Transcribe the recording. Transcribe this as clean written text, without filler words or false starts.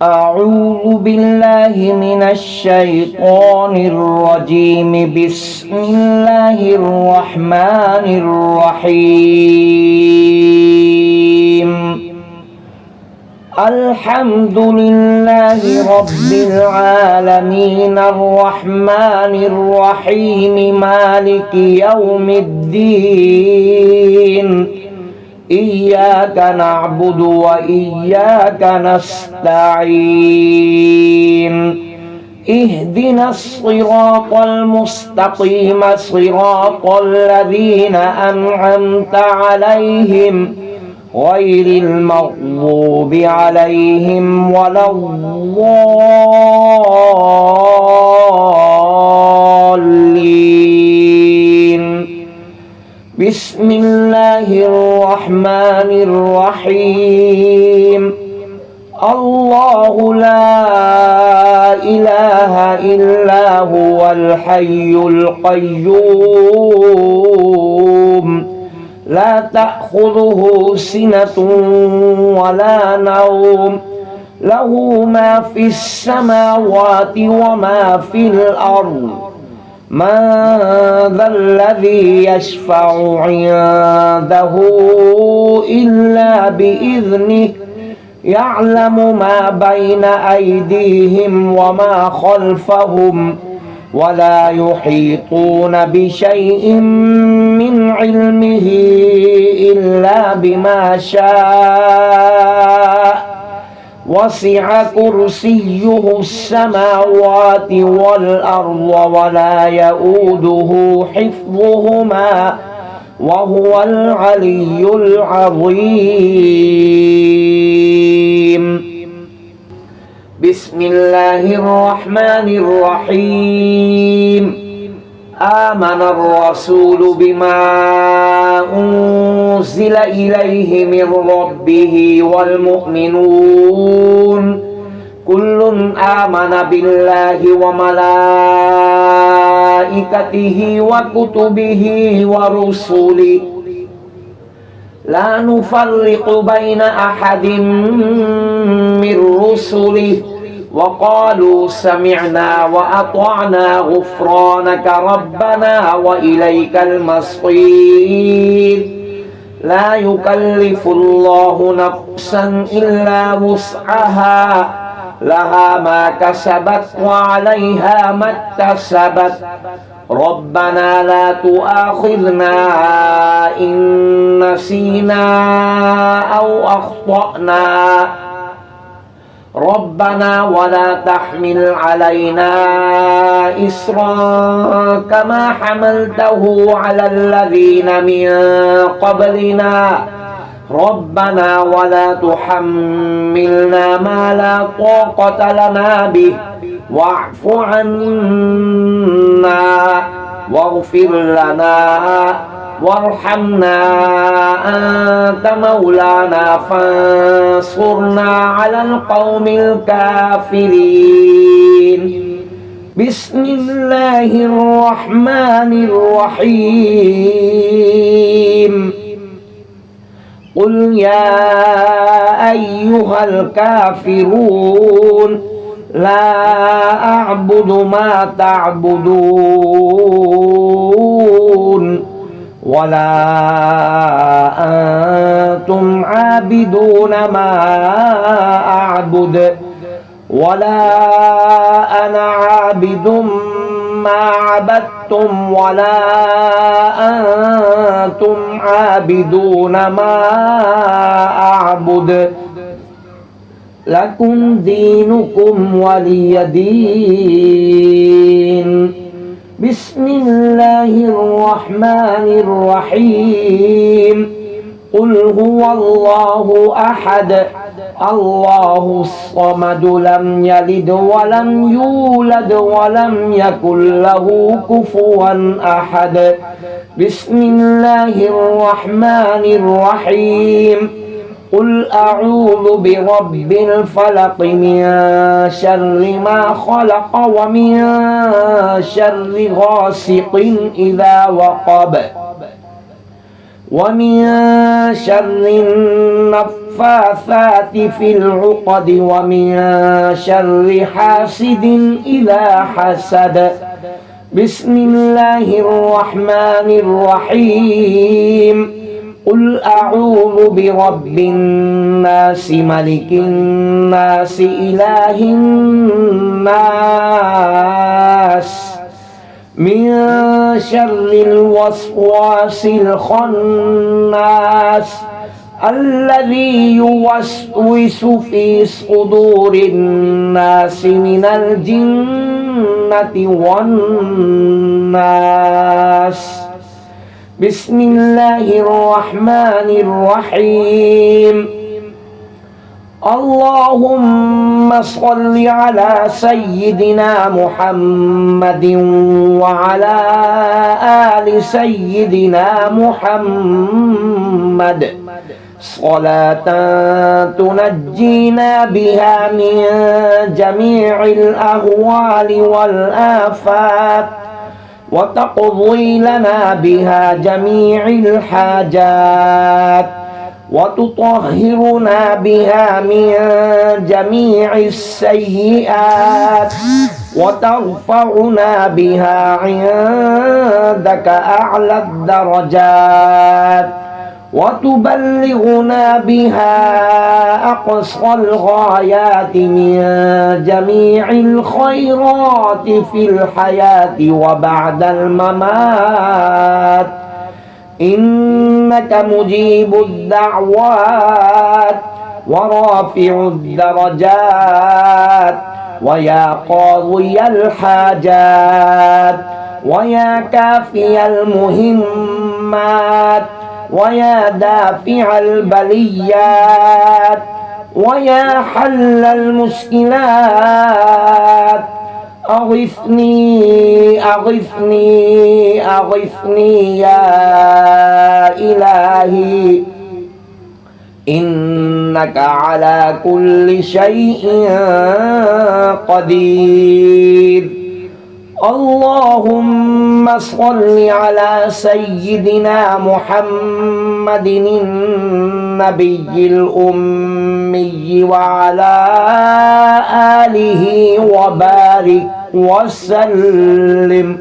أعوذ بالله من الشيطان الرجيم. بسم الله الرحمن الرحيم. الحمد لله رب العالمين الرحمن الرحيم مالك يوم الدين. إياك نعبد وإياك نستعين. اهدنا الصراط المستقيم صراط الذين أنعمت عليهم غير المغضوب عليهم ولا الضالين. بسم الله الرحمن الرحيم. الله لا إله إلا هو الحي القيوم لا تأخذه سنة ولا نوم له ما في السماوات وما في الأرض. من ذا الذي يشفع عنده إلا بإذنه يعلم ما بين أيديهم وما خلفهم ولا يحيطون بشيء من علمه إلا بما شاء. وسع كرسيه السماوات والأرض ولا يؤوده حفظهما وهو العلي العظيم. بسم الله الرحمن الرحيم. آمن الرسول بما أنزل إليه من ربه والمؤمنون كل آمن بالله وملائكته وكتبه ورسله لا نفرق بين أحد من رسله وقالوا سمعنا وأطعنا غفرانك ربنا وإليك المصير. لا يكلف الله نفسا إلا وسعها لها ما كسبت وعليها ما اكتسبت. ربنا لا تؤاخذنا إن نسينا أو أخطأنا ربنا ولا تحمل علينا إصرا كما حملته على الذين من قبلنا ربنا ولا تحملنا ما لا طاقة لنا به واعف عنا واغفر لنا وارحمنا أنت مولانا فانصرنا على القوم الكافرين. بسم الله الرحمن الرحيم. قل يا أيها الكافرون لا أعبد ما تعبدون ولا أنتم عابدون ما أعبد ولا أنا عابد ما عبدتم ولا أنتم عابدون ما أعبد لكم دينكم ولي دين. بسم الله الرحمن الرحيم. قل هو الله أحد الله الصمد لم يلد ولم يولد ولم يكن له كفوا أحد. بسم الله الرحمن الرحيم. قل أعوذ برب الفلق من شر ما خلق ومن شر غاسق إذا وقب ومن شر النفاثات في العقد ومن شر حاسد إذا حسد بسم الله الرحمن الرحيم قل أعوذ برب الناس ملك الناس إله الناس من شر الوسواس الخناس الذي يوسوس في صدور الناس من الجنة والناس بسم الله الرحمن الرحيم اللهم صل على سيدنا محمد وعلى آل سيدنا محمد صلاة تنجينا بها من جميع الأهوال والآفات وتقضي لنا بها جميع الحاجات وتطهرنا بها من جميع السيئات وترفعنا بها عندك أعلى الدرجات وتبلغنا بها أقصى الغايات من جميع الخيرات في الحياة وبعد الممات إنك مجيب الدعوات ورافع الدرجات ويا قاضي الحاجات ويا كافي المهمات ويا دافع البليات ويا حل المشكلات أغثني أغثني أغثني يا إلهي إنك على كل شيء قدير اللهم صل على سيدنا محمد النبي الأمي وعلى آله وبارك وسلم